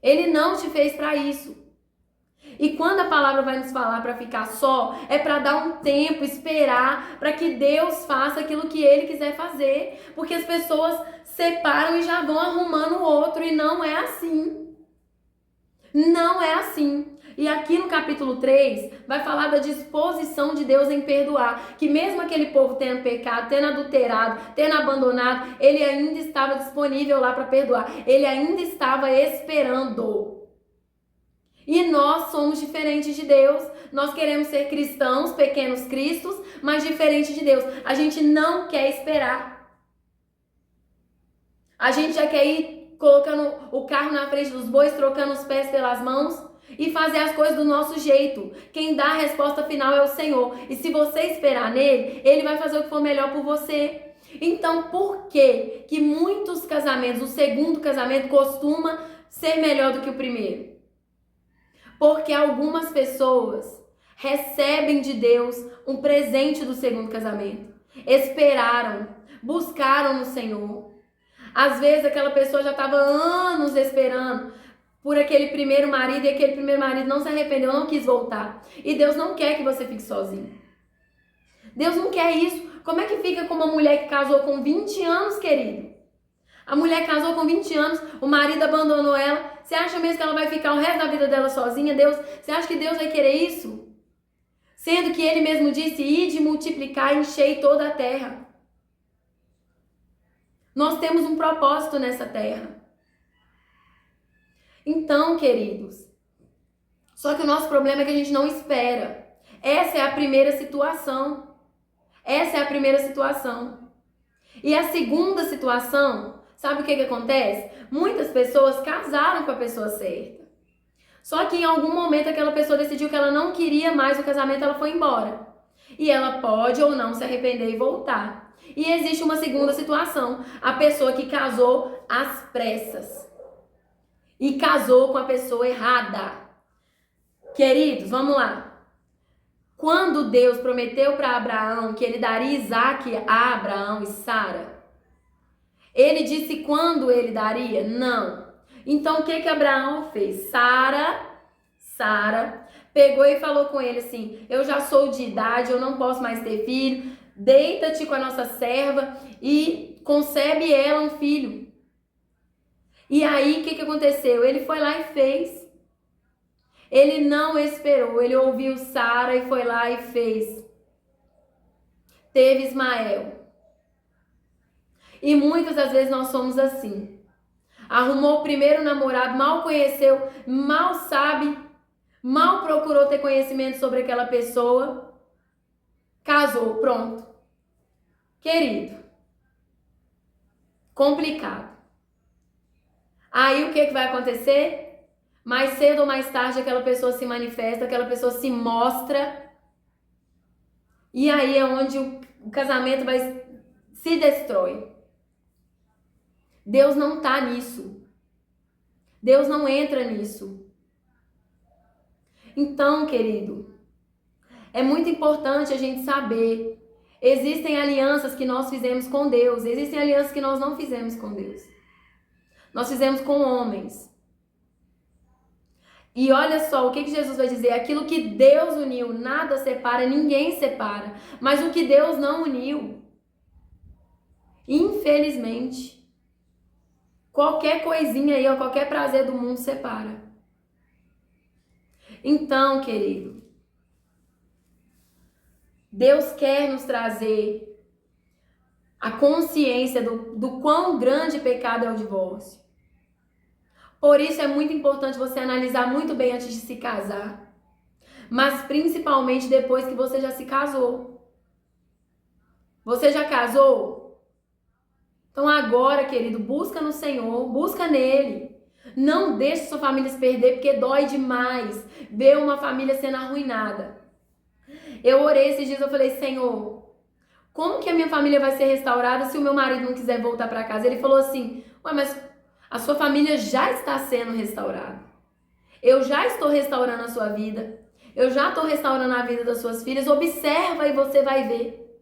Ele não te fez para isso. E quando a palavra vai nos falar para ficar só, é para dar um tempo, esperar para que Deus faça aquilo que ele quiser fazer. Porque as pessoas separam e já vão arrumando o outro, e não é assim. Não é assim. E aqui no capítulo 3 vai falar da disposição de Deus em perdoar. Que mesmo aquele povo tendo pecado, tendo adulterado, tendo abandonado, ele ainda estava disponível lá para perdoar. Ele ainda estava esperando. E nós somos diferentes de Deus. Nós queremos ser cristãos, pequenos cristos, mas diferentes de Deus. A gente não quer esperar. A gente já quer ir colocando o carro na frente dos bois, trocando os pés pelas mãos e fazer as coisas do nosso jeito. Quem dá a resposta final é o Senhor. E se você esperar nele, ele vai fazer o que for melhor por você. Então, por que muitos casamentos, o segundo casamento costuma ser melhor do que o primeiro? Porque algumas pessoas recebem de Deus um presente do segundo casamento. Esperaram, buscaram no Senhor. Às vezes aquela pessoa já estava anos esperando por aquele primeiro marido e aquele primeiro marido não se arrependeu, não quis voltar. E Deus não quer que você fique sozinho. Deus não quer isso. Como é que fica com uma mulher que casou com 20 anos, querido? A mulher casou com 20 anos, o marido abandonou ela. Você acha mesmo que ela vai ficar o resto da vida dela sozinha? Você acha que Deus vai querer isso? Sendo que ele mesmo disse, ide multiplicar e enchei toda a terra. Nós temos um propósito nessa terra. Então, queridos, só que o nosso problema é que a gente não espera. Essa é a primeira situação. Essa é a primeira situação. E a segunda situação, sabe o que acontece? Muitas pessoas casaram com a pessoa certa. Só que em algum momento aquela pessoa decidiu que ela não queria mais o casamento, ela foi embora. E ela pode ou não se arrepender e voltar. E existe uma segunda situação. A pessoa que casou às pressas. E casou com a pessoa errada. Queridos, vamos lá. Quando Deus prometeu para Abraão que ele daria Isaac a Abraão e Sara, ele disse quando ele daria? Não. Então o que Abraão fez? Sara pegou e falou com ele assim, eu já sou de idade, eu não posso mais ter filho, deita-te com a nossa serva e concebe ela um filho. E aí, o que aconteceu? Ele foi lá e fez. Ele não esperou, ele ouviu Sara e foi lá e fez. Teve Ismael. E muitas das vezes nós somos assim. Arrumou o primeiro namorado, mal conheceu, mal sabe, mal procurou ter conhecimento sobre aquela pessoa. Casou, pronto. Querido, complicado. Aí o que vai acontecer? Mais cedo ou mais tarde aquela pessoa se manifesta, aquela pessoa se mostra. E aí é onde o casamento se destrói. Deus não tá nisso. Deus não entra nisso. Então, querido, é muito importante a gente saber. Existem alianças que nós fizemos com Deus. Existem alianças que nós não fizemos com Deus. Nós fizemos com homens. E olha só o que Jesus vai dizer. Aquilo que Deus uniu, nada separa, ninguém separa. Mas o que Deus não uniu, infelizmente, qualquer coisinha aí, ou qualquer prazer do mundo separa. Então, querido, Deus quer nos trazer a consciência do quão grande pecado é o divórcio. Por isso é muito importante você analisar muito bem antes de se casar. Mas principalmente depois que você já se casou. Você já casou? Então agora, querido, busca no Senhor, busca nele. Não deixe sua família se perder, porque dói demais ver uma família sendo arruinada. Eu orei esses dias, eu falei, Senhor, como que a minha família vai ser restaurada se o meu marido não quiser voltar para casa? Ele falou assim, ué, mas a sua família já está sendo restaurada. Eu já estou restaurando a sua vida. Eu já estou restaurando a vida das suas filhas. Observa e você vai ver.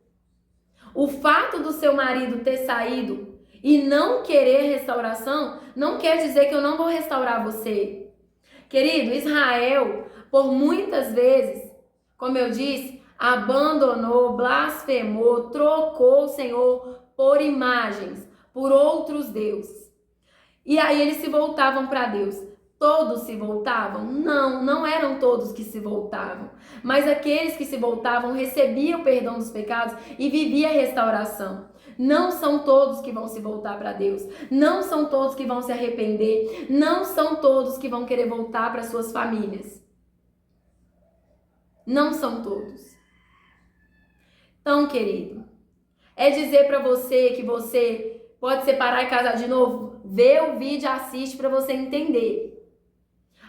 O fato do seu marido ter saído e não querer restauração não quer dizer que eu não vou restaurar você. Querido, Israel, por muitas vezes, como eu disse, abandonou, blasfemou, trocou o Senhor por imagens, por outros deuses. E aí eles se voltavam para Deus. Todos se voltavam? Não, não eram todos que se voltavam. Mas aqueles que se voltavam recebiam o perdão dos pecados e viviam a restauração. Não são todos que vão se voltar para Deus. Não são todos que vão se arrepender. Não são todos que vão querer voltar para suas famílias. Não são todos. Então, querido, é dizer para você que você pode separar e casar de novo? Vê o vídeo, assiste para você entender.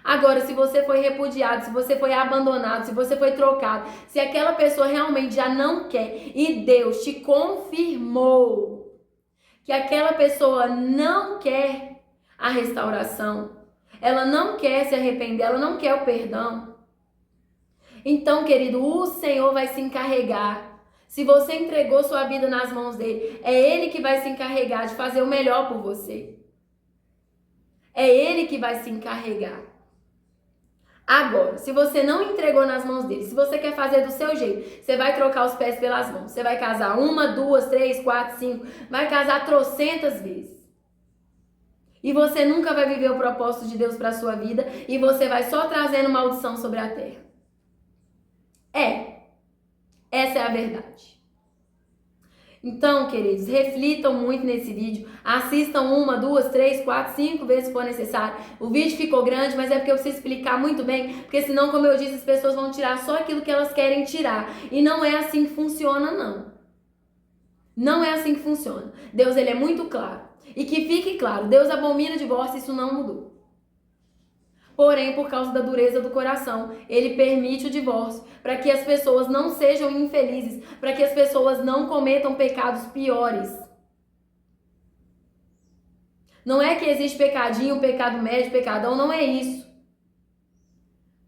Agora, se você foi repudiado, se você foi abandonado, se você foi trocado, se aquela pessoa realmente já não quer e Deus te confirmou que aquela pessoa não quer a restauração, ela não quer se arrepender, ela não quer o perdão, então, querido, o Senhor vai se encarregar. Se você entregou sua vida nas mãos dele, é ele que vai se encarregar de fazer o melhor por você. É ele que vai se encarregar. Agora, se você não entregou nas mãos dele, se você quer fazer do seu jeito, você vai trocar os pés pelas mãos. Você vai casar 1, 2, 3, 4, 5, vai casar trocentas vezes. E você nunca vai viver o propósito de Deus para a sua vida e você vai só trazendo maldição sobre a terra. Essa é a verdade. Então, queridos, reflitam muito nesse vídeo. Assistam 1, 2, 3, 4, 5 vezes se for necessário. O vídeo ficou grande, mas é porque eu preciso explicar muito bem. Porque senão, como eu disse, as pessoas vão tirar só aquilo que elas querem tirar. E não é assim que funciona, não. Não é assim que funciona. Deus, ele é muito claro. E que fique claro, Deus abomina divórcio, isso não mudou. Porém, por causa da dureza do coração, ele permite o divórcio para que as pessoas não sejam infelizes, para que as pessoas não cometam pecados piores. Não é que existe pecadinho, pecado médio, pecadão, não é isso.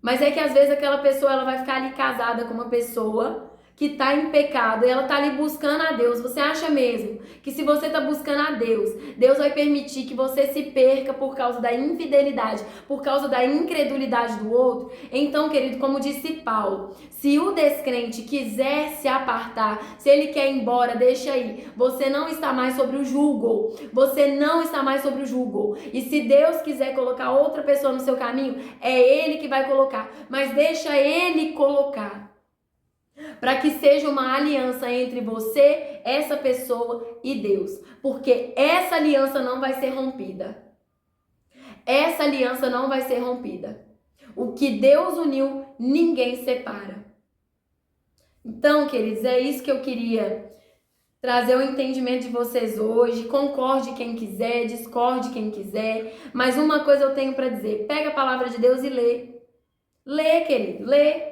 Mas é que às vezes aquela pessoa ela vai ficar ali casada com uma pessoa que está em pecado, ela está ali buscando a Deus, você acha mesmo que se você está buscando a Deus, Deus vai permitir que você se perca por causa da infidelidade, por causa da incredulidade do outro? Então, querido, como disse Paulo, se o descrente quiser se apartar, se ele quer ir embora, deixa aí. Você não está mais sobre o jugo. Você não está mais sobre o jugo. E se Deus quiser colocar outra pessoa no seu caminho, é Ele que vai colocar. Mas deixa Ele colocar. Para que seja uma aliança entre você, essa pessoa e Deus. Porque essa aliança não vai ser rompida. Essa aliança não vai ser rompida. O que Deus uniu, ninguém separa. Então, queridos, é isso que eu queria trazer o entendimento de vocês hoje. Concorde quem quiser, discorde quem quiser. Mas uma coisa eu tenho para dizer. Pega a palavra de Deus e lê. Lê, querido, lê.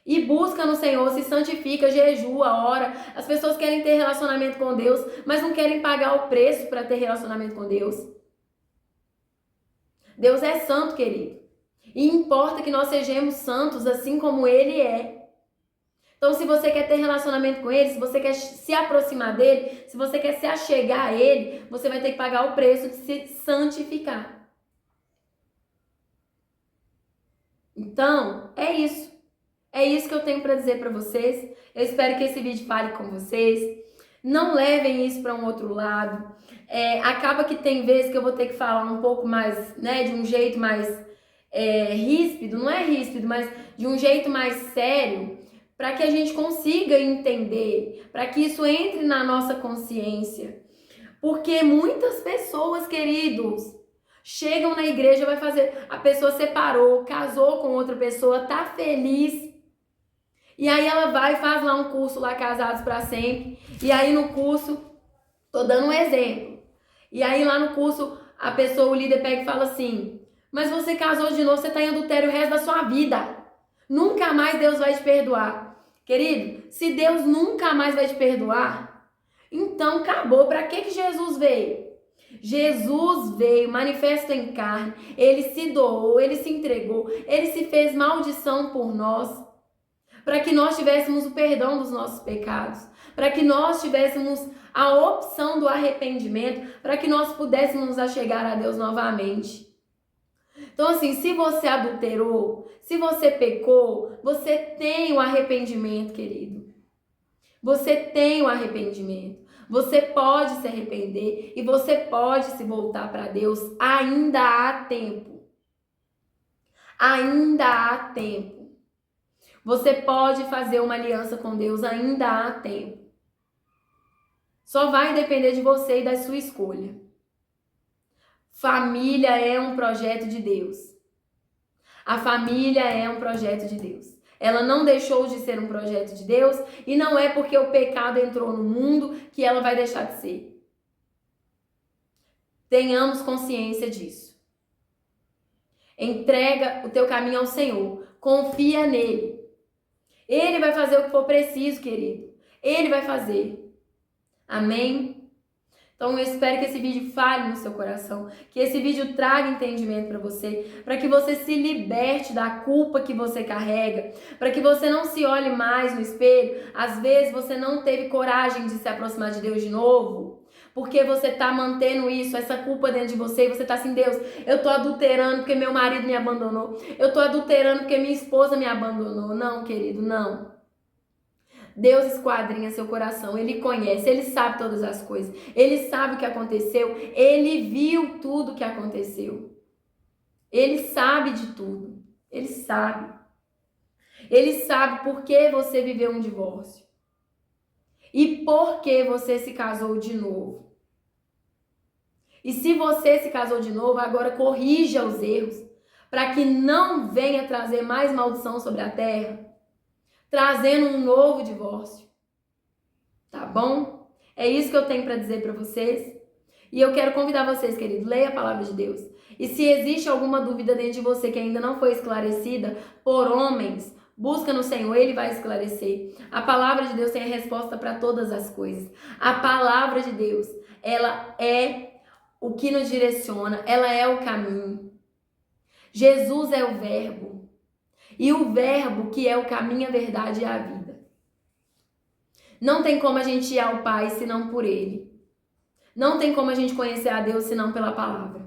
E busca no Senhor, se santifica, jejua, ora. As pessoas querem ter relacionamento com Deus, mas não querem pagar o preço para ter relacionamento com Deus. Deus é santo, querido. E importa que nós sejamos santos assim como Ele é. Então, se você quer ter relacionamento com Ele, se você quer se aproximar dEle, se você quer se achegar a Ele, você vai ter que pagar o preço de se santificar. Então, é isso. É isso que eu tenho para dizer para vocês. Eu espero que esse vídeo fale com vocês. Não levem isso para um outro lado. Acaba que tem vezes que eu vou ter que falar um pouco mais, né, de um jeito mais ríspido. Não é ríspido, mas de um jeito mais sério, para que a gente consiga entender, para que isso entre na nossa consciência. Porque muitas pessoas, queridos, chegam na igreja, a pessoa separou, casou com outra pessoa, tá feliz. E aí ela vai e faz lá um curso lá, Casados para Sempre. E aí no curso, tô dando um exemplo. E aí lá no curso, a pessoa, o líder pega e fala assim: mas você casou de novo, você tá em adultério o resto da sua vida. Nunca mais Deus vai te perdoar. Querido, se Deus nunca mais vai te perdoar, então acabou. Para que Jesus veio? Jesus veio, manifesto em carne. Ele se doou, ele se entregou, ele se fez maldição por nós, para que nós tivéssemos o perdão dos nossos pecados, para que nós tivéssemos a opção do arrependimento, para que nós pudéssemos nos achegar a Deus novamente. Então, assim, se você adulterou, se você pecou, você tem o arrependimento, querido. Você tem o arrependimento. Você pode se arrepender e você pode se voltar para Deus. Ainda há tempo. Ainda há tempo. Você pode fazer uma aliança com Deus, ainda há tempo. Só vai depender de você e da sua escolha. Família é um projeto de Deus. A família é um projeto de Deus. Ela não deixou de ser um projeto de Deus e não é porque o pecado entrou no mundo que ela vai deixar de ser. Tenhamos consciência disso. Entrega o teu caminho ao Senhor. Confia nele. Ele vai fazer o que for preciso, querido. Ele vai fazer. Amém? Então eu espero que esse vídeo fale no seu coração, que esse vídeo traga entendimento para você, para que você se liberte da culpa que você carrega, para que você não se olhe mais no espelho. Às vezes você não teve coragem de se aproximar de Deus de novo, porque você tá mantendo isso, essa culpa dentro de você, e você tá assim: Deus, eu tô adulterando porque meu marido me abandonou, eu tô adulterando porque minha esposa me abandonou. Não, querido, não. Deus esquadrinha seu coração, Ele conhece, Ele sabe todas as coisas, Ele sabe o que aconteceu, Ele viu tudo o que aconteceu, Ele sabe de tudo, Ele sabe por que você viveu um divórcio e por que você se casou de novo. E se você se casou de novo, agora corrija os erros, para que não venha trazer mais maldição sobre a terra, trazendo um novo divórcio. Tá bom? É isso que eu tenho para dizer para vocês. E eu quero convidar vocês, queridos, leia a palavra de Deus. E se existe alguma dúvida dentro de você que ainda não foi esclarecida por homens, busca no Senhor, Ele vai esclarecer. A palavra de Deus tem a resposta para todas as coisas. A palavra de Deus, ela é o que nos direciona, ela é o caminho. Jesus é o Verbo. E o Verbo, que é o caminho, a verdade e a vida. Não tem como a gente ir ao Pai senão por Ele. Não tem como a gente conhecer a Deus senão pela palavra.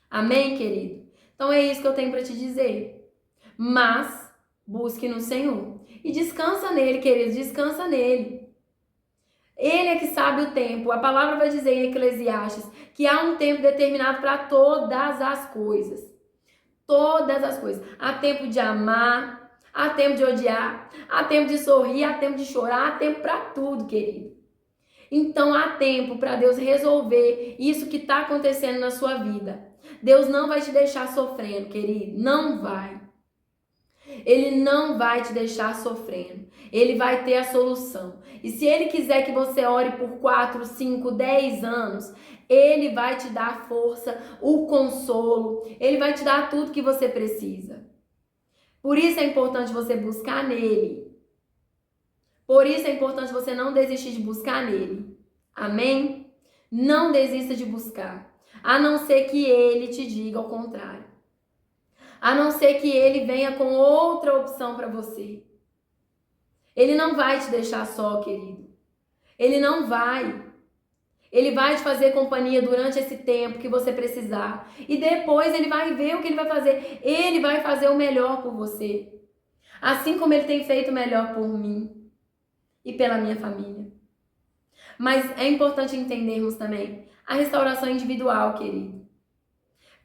Amém, querido? Então é isso que eu tenho para te dizer. Mas busque no Senhor. E descansa nele, querido, descansa nele. Ele é que sabe o tempo. A palavra vai dizer em Eclesiastes que há um tempo determinado para todas as coisas. Todas as coisas. Há tempo de amar, há tempo de odiar, há tempo de sorrir, há tempo de chorar, há tempo para tudo, querido. Então há tempo para Deus resolver isso que está acontecendo na sua vida. Deus não vai te deixar sofrendo, querido. Não vai. Ele não vai te deixar sofrendo. Ele vai ter a solução. E se ele quiser que você ore por 4, 5, 10 anos, ele vai te dar força, o consolo. Ele vai te dar tudo que você precisa. Por isso é importante você buscar nele. Por isso é importante você não desistir de buscar nele. Amém? Não desista de buscar. A não ser que ele te diga ao contrário. A não ser que ele venha com outra opção para você. Ele não vai te deixar só, querido. Ele não vai. Ele vai te fazer companhia durante esse tempo que você precisar. E depois ele vai ver o que ele vai fazer. Ele vai fazer o melhor por você. Assim como ele tem feito o melhor por mim e pela minha família. Mas é importante entendermos também a restauração individual, querido.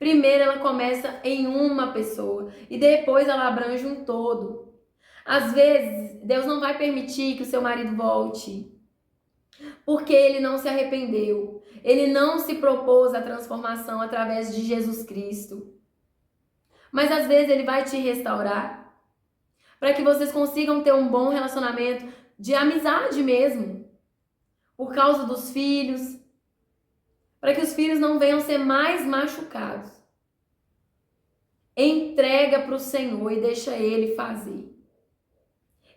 Primeiro ela começa em uma pessoa e depois ela abrange um todo. Às vezes, Deus não vai permitir que o seu marido volte, porque ele não se arrependeu. Ele não se propôs a transformação através de Jesus Cristo. Mas às vezes ele vai te restaurar, para que vocês consigam ter um bom relacionamento de amizade mesmo, por causa dos filhos, para que os filhos não venham ser mais machucados. Entrega para o Senhor e deixa Ele fazer.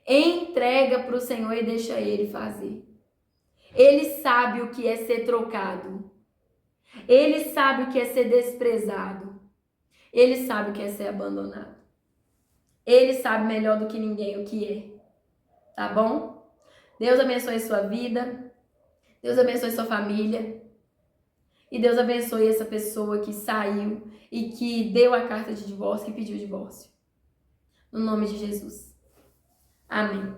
Entrega para o Senhor e deixa Ele fazer. Ele sabe o que é ser trocado. Ele sabe o que é ser desprezado. Ele sabe o que é ser abandonado. Ele sabe melhor do que ninguém o que é. Tá bom? Deus abençoe sua vida. Deus abençoe sua família. E Deus abençoe essa pessoa que saiu e que deu a carta de divórcio, que pediu divórcio. No nome de Jesus. Amém.